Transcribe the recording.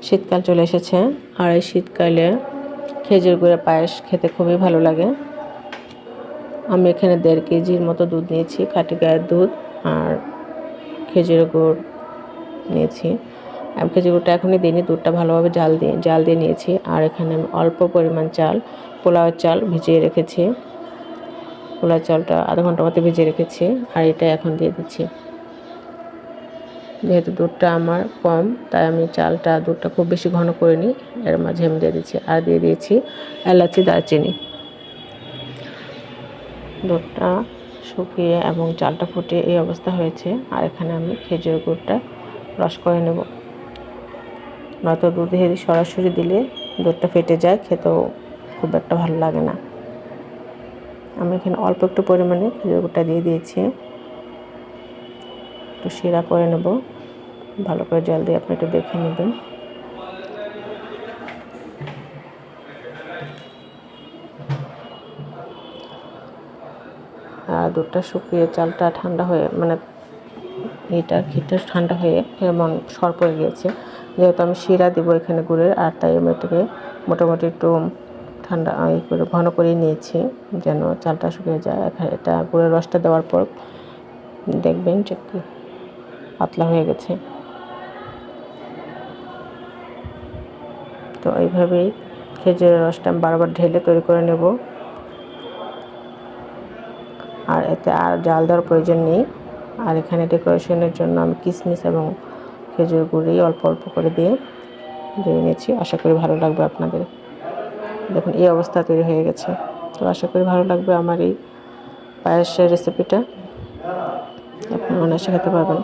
শীতকাল চলে এসেছে, আর এই শীতকালে খেজুর গুড়ের পায়েস খেতে খুবই ভালো লাগে। আমি এখানে 1.5 কেজির মতো দুধ নিয়েছি, খাঁটি গায়ের দুধ, আর খেজুরের গুড় নিয়েছি। আমি খেজুর গুড়টা এখনই দিইনি, দুধটা ভালোভাবে জাল দিয়ে নিয়েছি। আর এখানে আমি অল্প পরিমাণ চাল, পোলাওয়ের চাল ভিজিয়ে রেখেছি। পোলাও চালটা আধা ঘন্টার মতো ভিজিয়ে রেখেছি, আর এটা এখন দিয়ে দিচ্ছি। যেহেতু দুধটা আমার কম, তাই আমি দুধটা খুব বেশি ঘন করিনি, এর মাঝে আমি দিয়ে দিচ্ছি। আর দিয়ে দিয়েছি এলাচি, দারচিনি। দুধটা শুকিয়ে এবং চালটা ফুটে এই অবস্থা হয়েছে। আর এখানে আমি খেজুর গুড়টা রস করে নেব। নয়তো দুধে সরাসরি দিলে দুধটা ফেটে যায়, খেতেও খুব একটা ভালো লাগে না। আমি এখানে অল্প একটু পরিমাণে খেজুর গুড়টা দিয়ে দিয়েছি। একটু শিরা করে নেব, ভালো করে জল দিয়ে আপনি একটু দেখে নেবেন। আর দুধটা শুকিয়ে চালটা ঠান্ডা হয়ে ঘিটা ঠান্ডা হয়ে এমন সর পড়ে গিয়েছে। যেহেতু আমি শিরা দিব এখানে গুড়ের, আর তাই আমি এটাকে মোটামুটি একটু ঠান্ডা করে ঘন করে নিয়েছি, যেন চালটা শুকিয়ে যায়। এটা গুড়ের রসটা দেওয়ার পর দেখবেন যে পাতলা হয়ে গেছে। তো এইভাবেই খেজুরের রসটা আমি বারবার ঢেলে তৈরি করে নেব। আর এতে আর জাল দেওয়ার প্রয়োজন নেই। আর এখানে ডেকোরেশনের জন্য আমি কিশমিশ এবং খেজুর গুড়ি অল্প অল্প করে দিয়ে নিয়েছি। আশা করি ভালো লাগবে আপনাদের। দেখুন এই অবস্থা তৈরি হয়ে গেছে। তো আশা করি ভালো লাগবে আমার এই পায়েসের রেসিপিটা, আপনি অনায়াসে খেতে পারবেন।